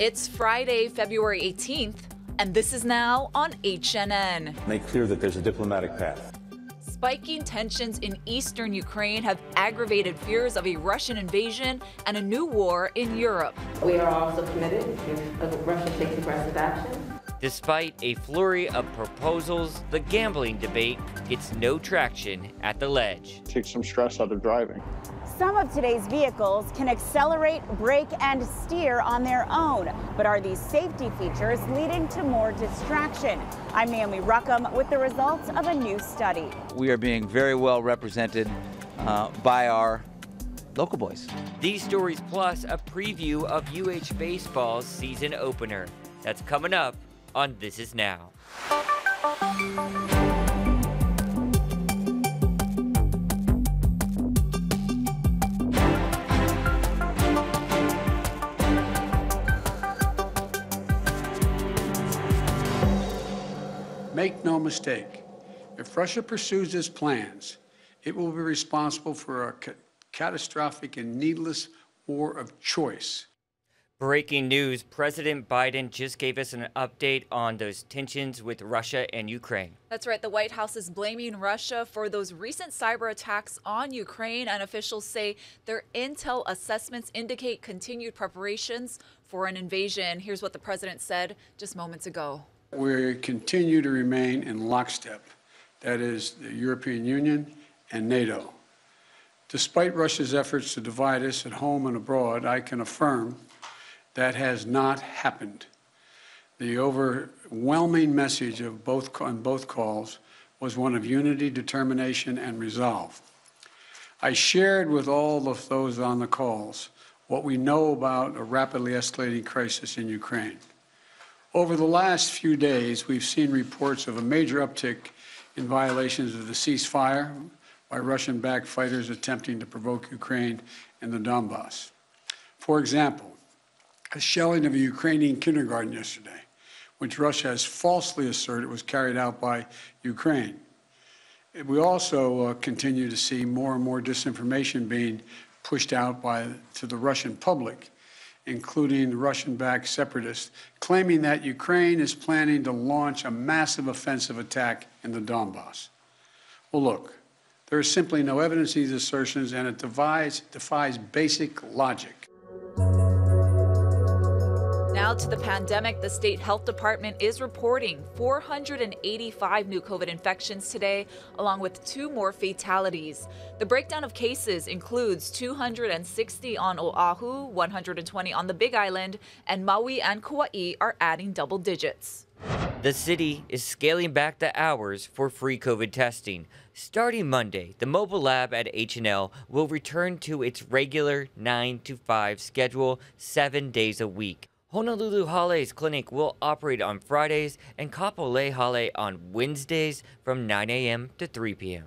It's Friday, February 18th, and this is now on HNN. Make clear that there's a diplomatic path. Spiking tensions in eastern Ukraine have aggravated fears of a Russian invasion and a new war in Europe. We are also committed if Russia takes aggressive action. Despite a flurry of proposals, the gambling debate gets no traction at the ledge. Take some stress out of driving. Some of today's vehicles can accelerate, brake, and steer on their own. But are these safety features leading to more distraction? I'm Naomi Ruckham with the results of a new study. We are being very well represented by our local boys. These stories plus a preview of UH Baseball's season opener. That's coming up on This Is Now. Make no mistake, if Russia pursues its plans, it will be responsible for a catastrophic and needless war of choice. Breaking news, President Biden just gave us an update on those tensions with Russia and Ukraine. That's right. The White House is blaming Russia for those recent cyber attacks on Ukraine, and officials say their intel assessments indicate continued preparations for an invasion. Here's what the president said just moments ago. We continue to remain in lockstep, that is, the European Union and NATO. Despite Russia's efforts to divide us at home and abroad, I can affirm that has not happened. The overwhelming message of on both calls was one of unity, determination, and resolve. I shared with all of those on the calls what we know about a rapidly escalating crisis in Ukraine. Over the last few days, we've seen reports of a major uptick in violations of the ceasefire by Russian-backed fighters attempting to provoke Ukraine in the Donbass. For example, a shelling of a Ukrainian kindergarten yesterday, which Russia has falsely asserted was carried out by Ukraine. We also continue to see more and more disinformation being pushed out to the Russian public, including Russian-backed separatists, claiming that Ukraine is planning to launch a massive offensive attack in the Donbass. Well, look, there is simply no evidence of these assertions, and it defies basic logic. Now to the pandemic. The state health department is reporting 485 new COVID infections today, along with 2 more fatalities. The breakdown of cases includes 260 on Oahu, 120 on the Big Island, and Maui and Kauai are adding double digits. The city is scaling back the hours for free COVID testing. Starting Monday, the mobile lab at H&L will return to its regular 9 to 5 schedule 7 days a week. Honolulu Hale's clinic will operate on Fridays and Kapolei Hale on Wednesdays from 9 a.m. to 3 p.m.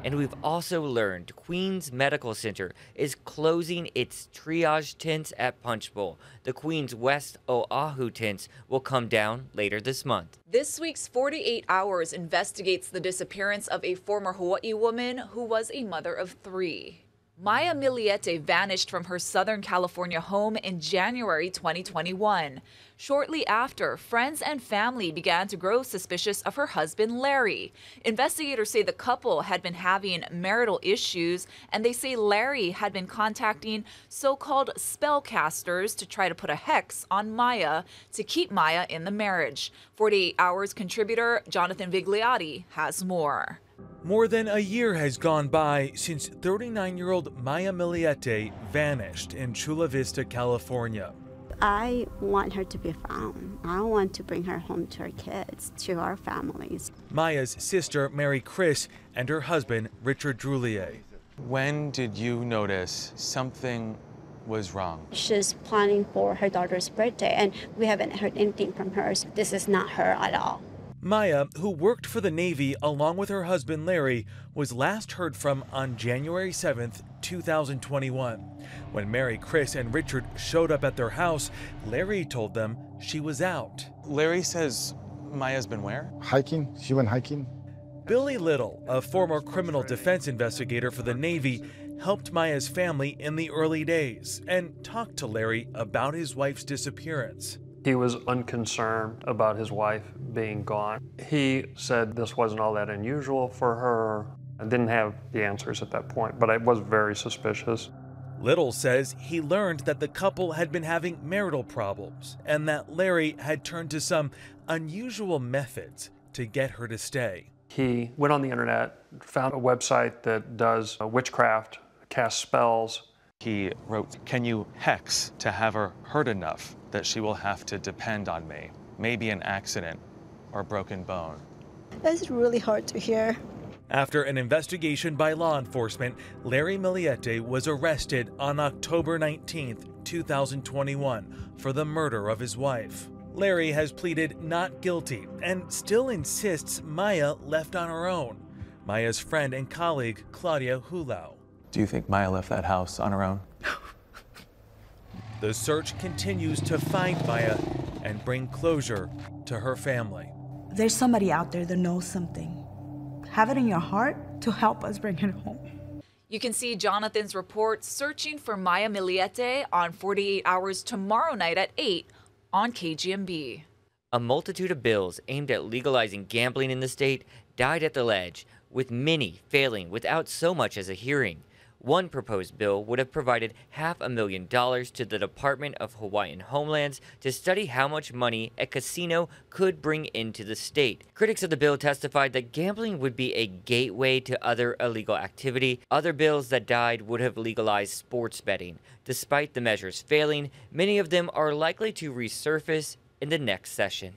And we've also learned Queens Medical Center is closing its triage tents at Punch Bowl. The Queens West Oahu tents will come down later this month. This week's 48 Hours investigates the disappearance of a former Hawaii woman who was a mother of 3. Maya Miliete vanished from her Southern California home in January 2021. Shortly after, friends and family began to grow suspicious of her husband, Larry. Investigators say the couple had been having marital issues, and they say Larry had been contacting so-called spellcasters to try to put a hex on Maya to keep Maya in the marriage. 48 Hours contributor Jonathan Vigliotti has more. More than a year has gone by since 39-year-old Maya Miliete vanished in Chula Vista, California. I want her to be found. I want to bring her home to our kids, to our families. Maya's sister, Mary Chris, and her husband, Richard Drulier. When did you notice something was wrong? She's planning for her daughter's birthday, and we haven't heard anything from her. So this is not her at all. Maya, who worked for the Navy along with her husband Larry, was last heard from on January 7th, 2021. When Mary Chris and Richard showed up at their house, Larry told them she was out. Larry says Maya's been where? Hiking. She went hiking. Billy Little, a former criminal defense investigator for the Navy, helped Maya's family in the early days and talked to Larry about his wife's disappearance. He was unconcerned about his wife being gone. He said this wasn't all that unusual for her. I didn't have the answers at that point, but I was very suspicious. Little says he learned that the couple had been having marital problems and that Larry had turned to some unusual methods to get her to stay. He went on the internet, found a website that does witchcraft, casts spells. He wrote, "Can you hex to have her hurt enough that she will have to depend on me? Maybe an accident or a broken bone." That's really hard to hear. After an investigation by law enforcement, Larry Mullet was arrested on October 19, 2021, for the murder of his wife. Larry has pleaded not guilty and still insists Maya left on her own. Maya's friend and colleague, Claudia Hulao. Do you think Maya left that house on her own? The search continues to find Maya and bring closure to her family. There's somebody out there that knows something. Have it in your heart to help us bring her home. You can see Jonathan's report searching for Maya Mullet on 48 Hours tomorrow night at 8 on KGMB. A multitude of bills aimed at legalizing gambling in the state died at the ledge, with many failing without so much as a hearing. One proposed bill would have provided $500,000 to the Department of Hawaiian Homelands to study how much money a casino could bring into the state. Critics of the bill testified that gambling would be a gateway to other illegal activity. Other bills that died would have legalized sports betting. Despite the measures failing, many of them are likely to resurface in the next session.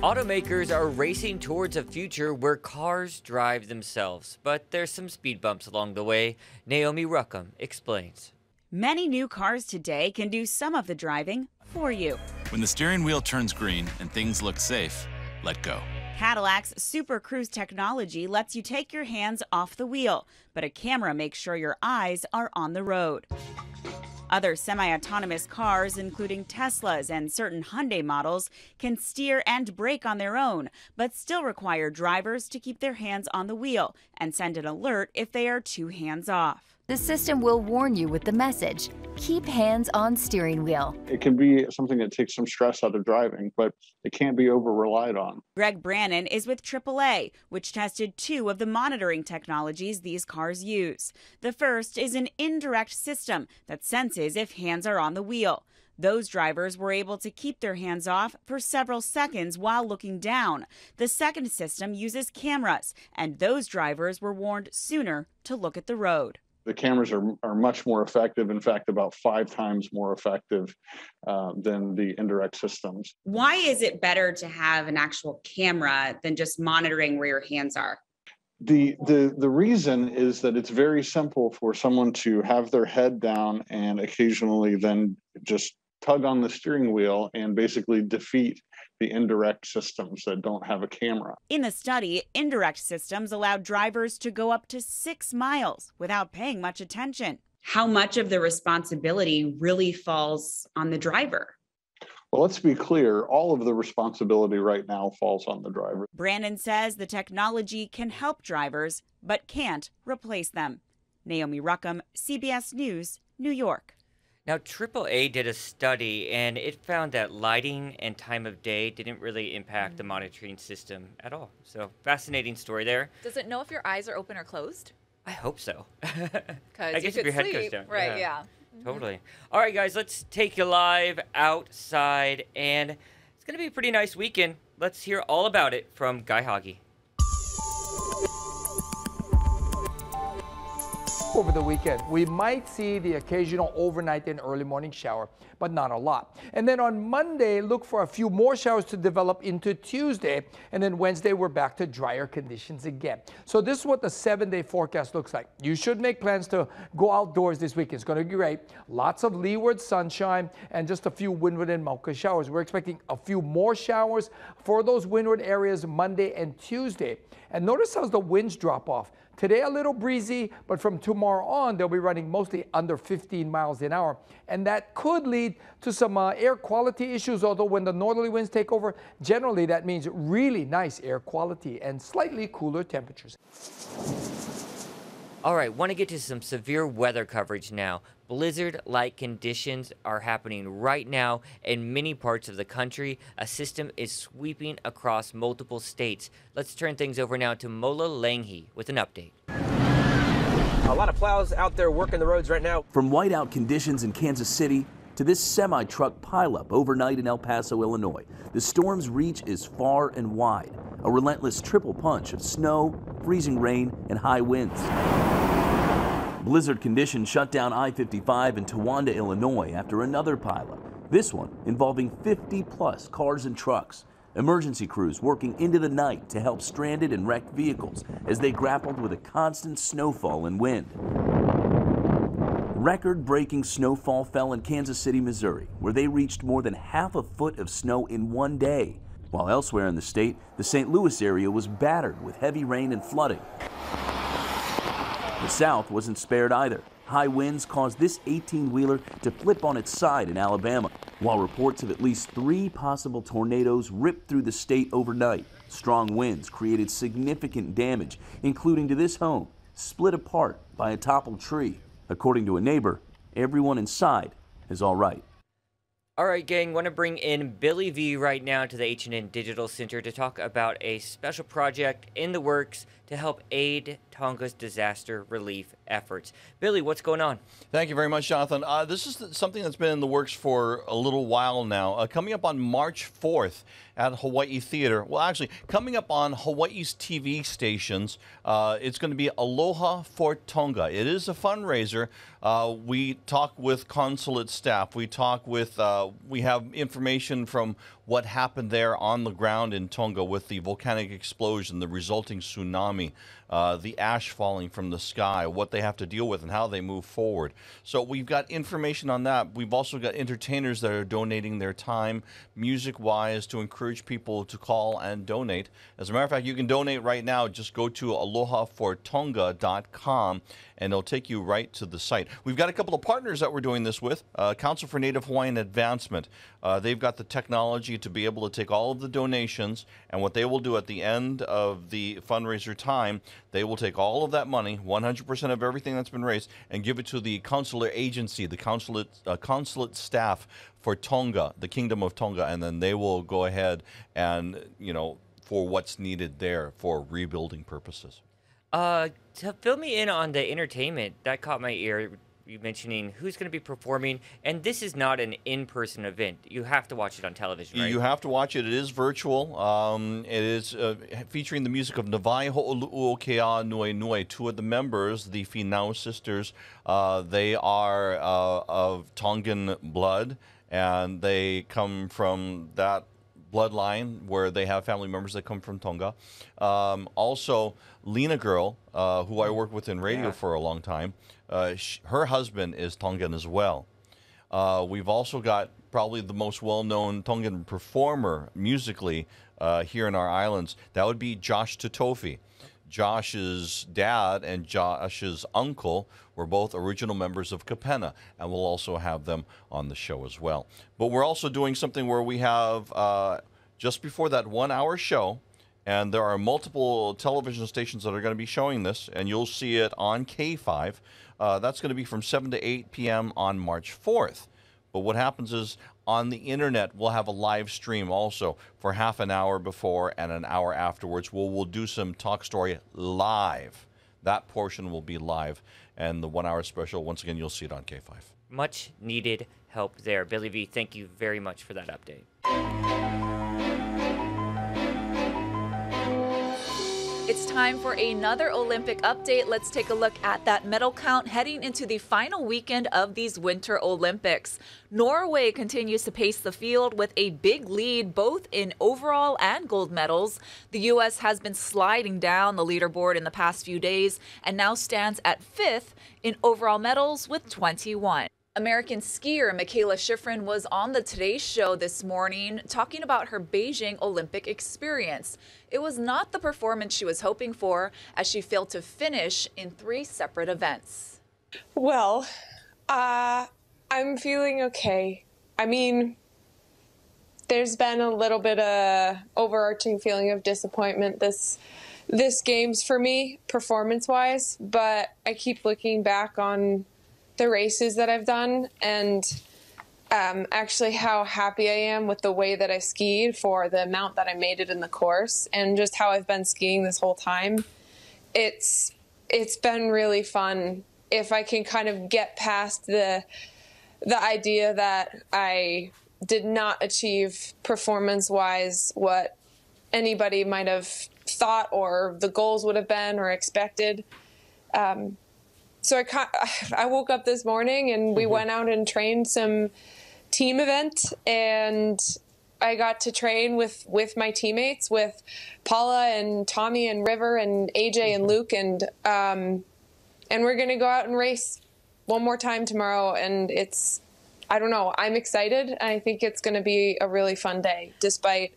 Automakers are racing towards a future where cars drive themselves, but there's some speed bumps along the way. Naomi Ruckham explains. Many new cars today can do some of the driving for you. When the steering wheel turns green and things look safe, let go. Cadillac's Super Cruise technology lets you take your hands off the wheel, but a camera makes sure your eyes are on the road. Other semi-autonomous cars, including Teslas and certain Hyundai models, can steer and brake on their own, but still require drivers to keep their hands on the wheel and send an alert if they are too hands off. The system will warn you with the message, keep hands on steering wheel. It can be something that takes some stress out of driving, but it can't be over-relied on. Greg Brannon is with AAA, which tested 2 of the monitoring technologies these cars use. The first is an indirect system that senses if hands are on the wheel. Those drivers were able to keep their hands off for several seconds while looking down. The second system uses cameras, and those drivers were warned sooner to look at the road. The cameras are much more effective, in fact, about 5 times more effective than the indirect systems. Why is it better to have an actual camera than just monitoring where your hands are? The reason is that it's very simple for someone to have their head down and occasionally then just tug on the steering wheel and basically defeat the indirect systems that don't have a camera. In the study, indirect systems allowed drivers to go up to 6 miles without paying much attention. How much of the responsibility really falls on the driver? Well, let's be clear, all of the responsibility right now falls on the driver. Brandon says the technology can help drivers, but can't replace them. Naomi Ruckham, CBS News, New York. Now, AAA did a study, and it found that lighting and time of day didn't really impact the monitoring system at all. So, fascinating story there. Does it know if your eyes are open or closed? I hope so. Because guess if your head goes down. Right, yeah. Totally. All right, guys, let's take you live outside, and it's going to be a pretty nice weekend. Let's hear all about it from Guy Hoggy. Over the weekend, we might see the occasional overnight and early morning shower, but not a lot. And then on Monday, look for a few more showers to develop into Tuesday. And then Wednesday, we're back to drier conditions again. So this is what the 7-day forecast looks like. You should make plans to go outdoors this weekend. It's going to be great. Lots of leeward sunshine and just a few windward and Mauka showers. We're expecting a few more showers for those windward areas Monday and Tuesday. And notice how the winds drop off. Today a little breezy, but from tomorrow on, they'll be running mostly under 15 miles an hour. And that could lead to some air quality issues, although when the northerly winds take over, generally that means really nice air quality and slightly cooler temperatures. All right, want to get to some severe weather coverage now. Blizzard-like conditions are happening right now in many parts of the country. A system is sweeping across multiple states. Let's turn things over now to Mola Langhi with an update. A lot of plows out there working the roads right now. From whiteout conditions in Kansas City to this semi-truck pileup overnight in El Paso, Illinois, the storm's reach is far and wide. A relentless triple punch of snow, freezing rain, and high winds. Blizzard conditions shut down I-55 in Towanda, Illinois after another pileup, this one involving 50-plus cars and trucks. Emergency crews working into the night to help stranded and wrecked vehicles as they grappled with a constant snowfall and wind. Record-breaking snowfall fell in Kansas City, Missouri, where they reached more than half a foot of snow in one day. While elsewhere in the state, the St. Louis area was battered with heavy rain and flooding. The South wasn't spared either. High winds caused this 18-wheeler to flip on its side in Alabama, while reports of at least 3 possible tornadoes ripped through the state overnight. Strong winds created significant damage, including to this home, split apart by a toppled tree. According to a neighbor, everyone inside is all right. All right, gang, want to bring in Billy V right now to the H&N Digital Center to talk about a special project in the works to help aid Tonga's disaster relief efforts. Billy, what's going on? Thank you very much, Jonathan. This is something that's been in the works for a little while now. Coming up on March 4th at Hawaii Theater, well, actually, coming up on Hawaii's TV stations, it's going to be Aloha for Tonga. It is a fundraiser. We talk with consulate staff. We talk with, we have information from what happened there on the ground in Tonga with the volcanic explosion, the resulting tsunami, the ash falling from the sky, what they have to deal with and how they move forward. So we've got information on that. We've also got entertainers that are donating their time, music-wise, to encourage people to call and donate. As a matter of fact, you can donate right now. Just go to alohafortonga.com and it'll take you right to the site. We've got a couple of partners that we're doing this with. Council for Native Hawaiian Advancement. They've got the technology to be able to take all of the donations, and what they will do at the end of the fundraiser time, they will take all of that money, 100% of everything that's been raised, and give it to the consular agency, the consulate staff for Tonga, the Kingdom of Tonga, and then they will go ahead and, you know, for what's needed there for rebuilding purposes. To fill me in on the entertainment, that caught my ear. You mentioning who's going to be performing, and this is not an in-person event. You have to watch it on television, right? You have to watch it. It is virtual. It is featuring the music of Nawai Ho'olu'u Ke'a Nui Nui. 2 of the members, the Finau sisters, they are of Tongan blood, and they come from that bloodline where they have family members that come from Tonga. Also, Lena Girl, who I worked with in radio for a long time, her husband is Tongan as well. We've also got probably the most well-known Tongan performer musically here in our islands. That would be Josh Tutofi. Josh's dad and Josh's uncle were both original members of Kapena, and we'll also have them on the show as well. But we're also doing something where we have, just before that 1-hour show, and there are multiple television stations that are going to be showing this, and you'll see it on K5. That's going to be from 7 to 8 p.m. on March 4th. But what happens is on the internet, we'll have a live stream also for half an hour before and an hour afterwards. We'll do some Talk Story live. That portion will be live. And the 1-hour special, once again, you'll see it on K5. Much needed help there. Billy V, thank you very much for that update. It's time for another Olympic update. Let's take a look at that medal count heading into the final weekend of these Winter Olympics. Norway continues to pace the field with a big lead both in overall and gold medals. The U.S. has been sliding down the leaderboard in the past few days and now stands at 5th in overall medals with 21. American skier Michaela Schifrin was on the Today Show this morning talking about her Beijing Olympic experience. It was not the performance she was hoping for, as she failed to finish in 3 separate events. Well, I'm feeling okay. I mean, there's been a little bit of overarching feeling of disappointment this games for me, performance-wise, but I keep looking back on the races that I've done and actually how happy I am with the way that I skied for the amount that I made it in the course and just how I've been skiing this whole time. It's been really fun if I can kind of get past the idea that I did not achieve performance-wise what anybody might have thought or the goals would have been or expected. So I woke up this morning and we went out and trained some team event, and I got to train with my teammates, with Paula and Tommy and River and AJ and Luke, and we're going to go out and race one more time tomorrow. And I don't know, I'm excited. And I think it's going to be a really fun day, despite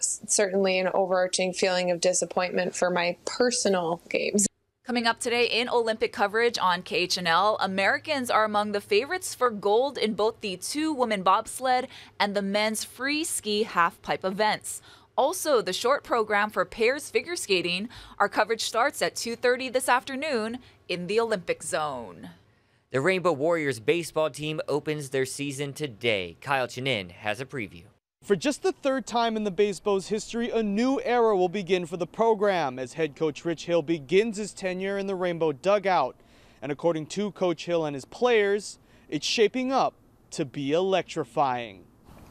certainly an overarching feeling of disappointment for my personal games. Coming up today in Olympic coverage on KHNL, Americans are among the favorites for gold in both the 2-woman bobsled and the men's free ski halfpipe events. Also, the short program for pairs figure skating. Our coverage starts at 2:30 this afternoon in the Olympic zone. The Rainbow Warriors baseball team opens their season today. Kyle Chinin has a preview. For just the 3rd time in the Baseball's history, a new era will begin for the program as head coach Rich Hill begins his tenure in the Rainbow dugout. And according to Coach Hill and his players, it's shaping up to be electrifying.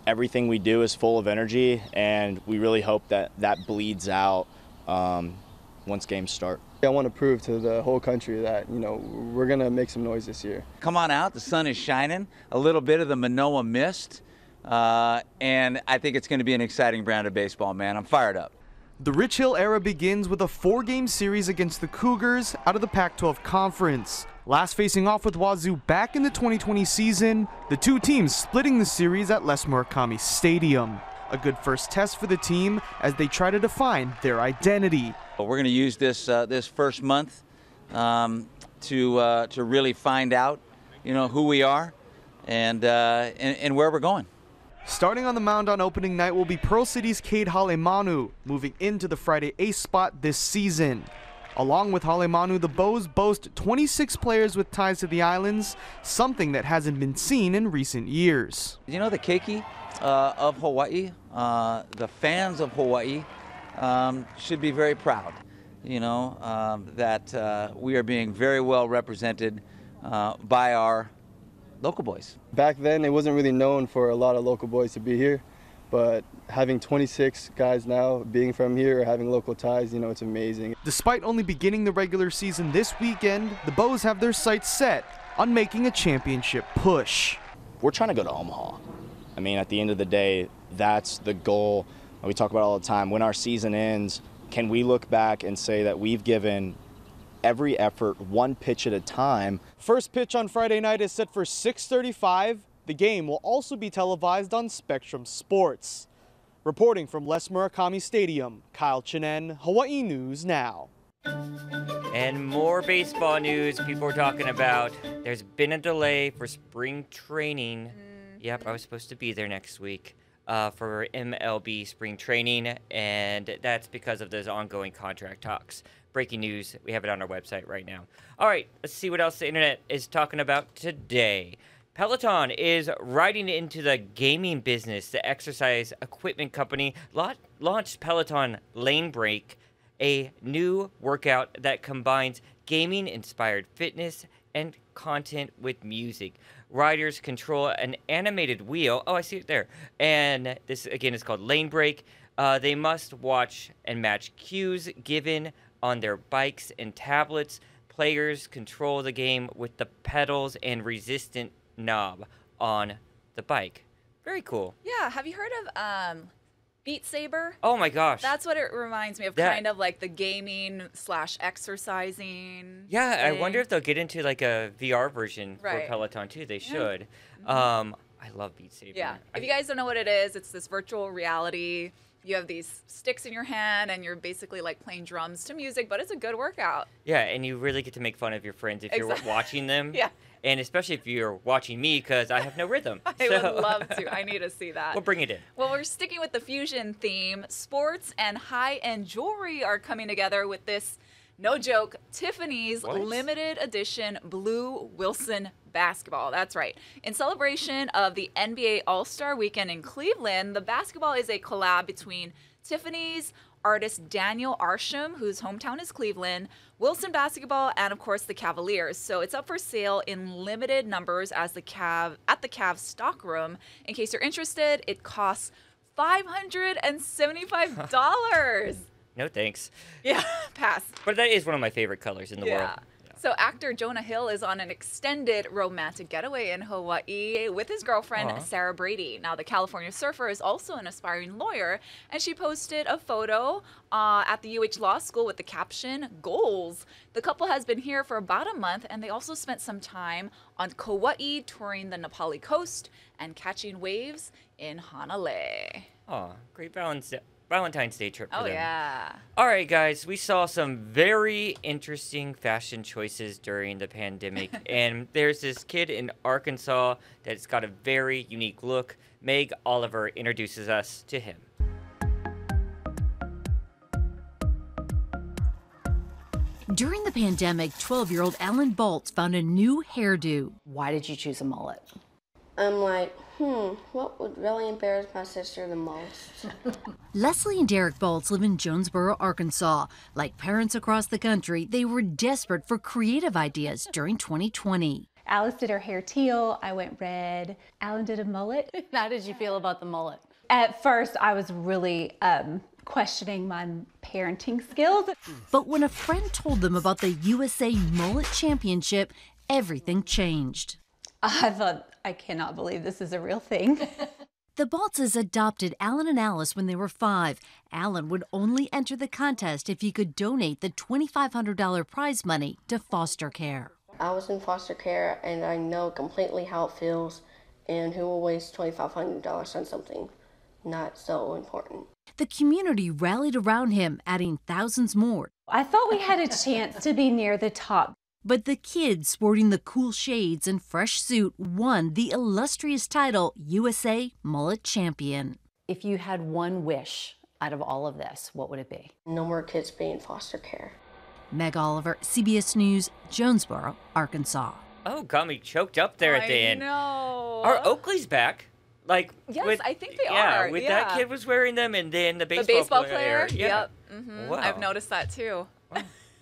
Everything we do is full of energy, and we really hope that that bleeds out once games start. I want to prove to the whole country that, we're going to make some noise this year. Come on out, the sun is shining, a little bit of the Manoa mist. And I think it's going to be an exciting round of baseball, man. I'm fired up. The Rich Hill era begins with a 4-game series against the Cougars out of the Pac-12 Conference. Last facing off with Wazoo back in the 2020 season, the two teams splitting the series at Les Murakami Stadium. A good first test for the team as they try to define their identity. We're going to use this first month to really find out, who we are and where we're going. Starting on the mound on opening night will be Pearl City's Cade Halemanu, moving into the Friday ace spot this season. Along with Halemanu, the Bows boast 26 players with ties to the islands, something that hasn't been seen in recent years. The keiki of Hawaii, the fans of Hawaii should be very proud, that we are being very well represented by our local boys. Back then, it wasn't really known for a lot of local boys to be here, but having 26 guys now being from here or having local ties, it's amazing. Despite only beginning the regular season this weekend, the Bows have their sights set on making a championship push. We're trying to go to Omaha. I mean, at the end of the day, that's the goal. We talk about it all the time. When our season ends, can we look back and say that we've given every effort, one pitch at a time? First pitch on Friday night is set for 6:35. The game will also be televised on Spectrum Sports. Reporting from Les Murakami Stadium, Kyle Chinen, Hawaii News Now. And more baseball news people are talking about. There's been a delay for spring training. Yep, I was supposed to be there next week for MLB spring training, and that's because of those ongoing contract talks. Breaking news, we have it on our website right now. All right, let's see what else the internet is talking about today. Peloton is riding into the gaming business. The exercise equipment company launched Peloton Lane Break, a new workout that combines gaming-inspired fitness and content with music. Riders control an animated wheel. Oh, I see it there. And this, again, is called Lane Break. They must watch and match cues given on their bikes and tablets. Players control the game with the pedals and resistant knob on the bike. Very cool. Yeah, have you heard of Beat Saber. Oh my gosh. That's what it reminds me of, kind of like the gaming / exercising. Yeah, I thing. wonder if they'll get into like a VR version for Right. Peloton too. They Yeah. should. Mhm. I love Beat Saber. Yeah. If you guys don't know what it is, it's this virtual reality. You have these sticks in your hand, and you're basically like playing drums to music, but it's a good workout. Yeah, and you really get to make fun of your friends if you're watching them. Yeah. And especially if you're watching me, because I have no rhythm. I would love to. I need to see that. We'll bring it in. Well, we're sticking with the fusion theme. Sports and high-end jewelry are coming together with this, no joke, Tiffany's limited edition Blue Wilson basketball. That's right. In celebration of the NBA All-Star Weekend in Cleveland, the basketball is a collab between Tiffany's artist Daniel Arsham, whose hometown is Cleveland, Wilson Basketball, and of course the Cavaliers. So it's up for sale in limited numbers at the Cavs stockroom. In case you're interested, it costs $575. No thanks. Yeah, pass. But that is one of my favorite colors in the world. So actor Jonah Hill is on an extended romantic getaway in Hawaii with his girlfriend, Aw. Sarah Brady. Now, the California surfer is also an aspiring lawyer, and she posted a photo at the UH Law School with the caption, "Goals." The couple has been here for about a month, and they also spent some time on Kauai touring the Nepali coast and catching waves in Hanalei. Oh, great Valentine's Day trip for Oh, them. yeah. All right, guys, we saw some very interesting fashion choices during the pandemic, and there's this kid in Arkansas that's got a very unique look. Meg Oliver introduces us to him. During the pandemic, 12-year-old Alan Baltz found a new hairdo. Why did you choose a mullet? I'm like, what would really embarrass my sister the most? Leslie and Derek Baltz live in Jonesboro, Arkansas. Like parents across the country, they were desperate for creative ideas during 2020. Alice did her hair teal, I went red. Alan did a mullet. How did you feel about the mullet? At first, I was really questioning my parenting skills. But when a friend told them about the USA Mullet Championship, everything changed. I thought, I cannot believe this is a real thing. The Baltzes adopted Alan and Alice when they were 5. Alan would only enter the contest if he could donate the $2,500 prize money to foster care. I was in foster care and I know completely how it feels, and who will waste $2,500 on something not so important. The community rallied around him, adding thousands more. I thought we had a chance to be near the top. But the kid sporting the cool shades and fresh suit won the illustrious title USA Mullet Champion. If you had one wish out of all of this, what would it be? No more kids being in foster care. Meg Oliver, CBS News, Jonesboro, Arkansas. Oh, got me choked up there at the end. know. Are Oakley's back? Like, Yes, I think they yeah, are. with Yeah. that kid was wearing them, and then the The baseball, baseball player? Yeah. Yep. Wow. I've noticed that too.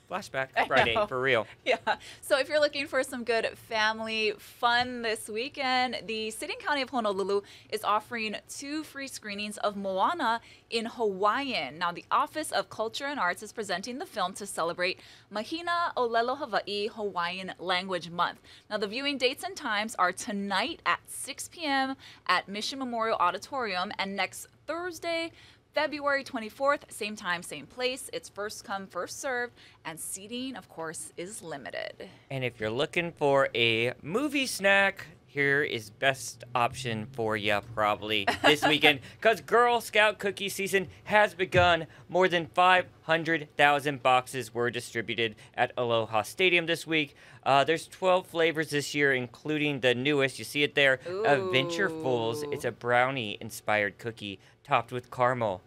Flashback I Friday, know. for real. Yeah. So if you're looking for some good family fun this weekend, the City and County of Honolulu is offering 2 free screenings of Moana in Hawaiian. Now, the Office of Culture and Arts is presenting the film to celebrate Mahina Olelo Hawaii Hawaiian Language Month. Now, the viewing dates and times are tonight at 6 p.m. at Mission Memorial Auditorium and next Thursday, February 24th, same time, same place. It's first come, first served, and seating, of course, is limited. And if you're looking for a movie snack, here is best option for you probably this weekend, because Girl Scout cookie season has begun. More than 500,000 boxes were distributed at Aloha Stadium this week. There's 12 flavors this year, including the newest. You see it there, Adventurefuls. It's a brownie-inspired cookie topped with caramel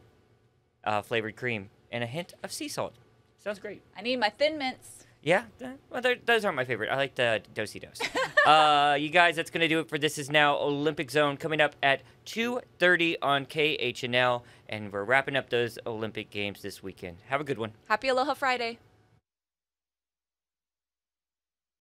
flavored cream and a hint of sea salt. Sounds great. I need my Thin Mints. Yeah, well, those aren't my favorite. I like the Do-si-dos. You guys, that's going to do it for This Is Now Olympic Zone, coming up at 2:30 on KHNL, and we're wrapping up those Olympic Games this weekend. Have a good one. Happy Aloha Friday.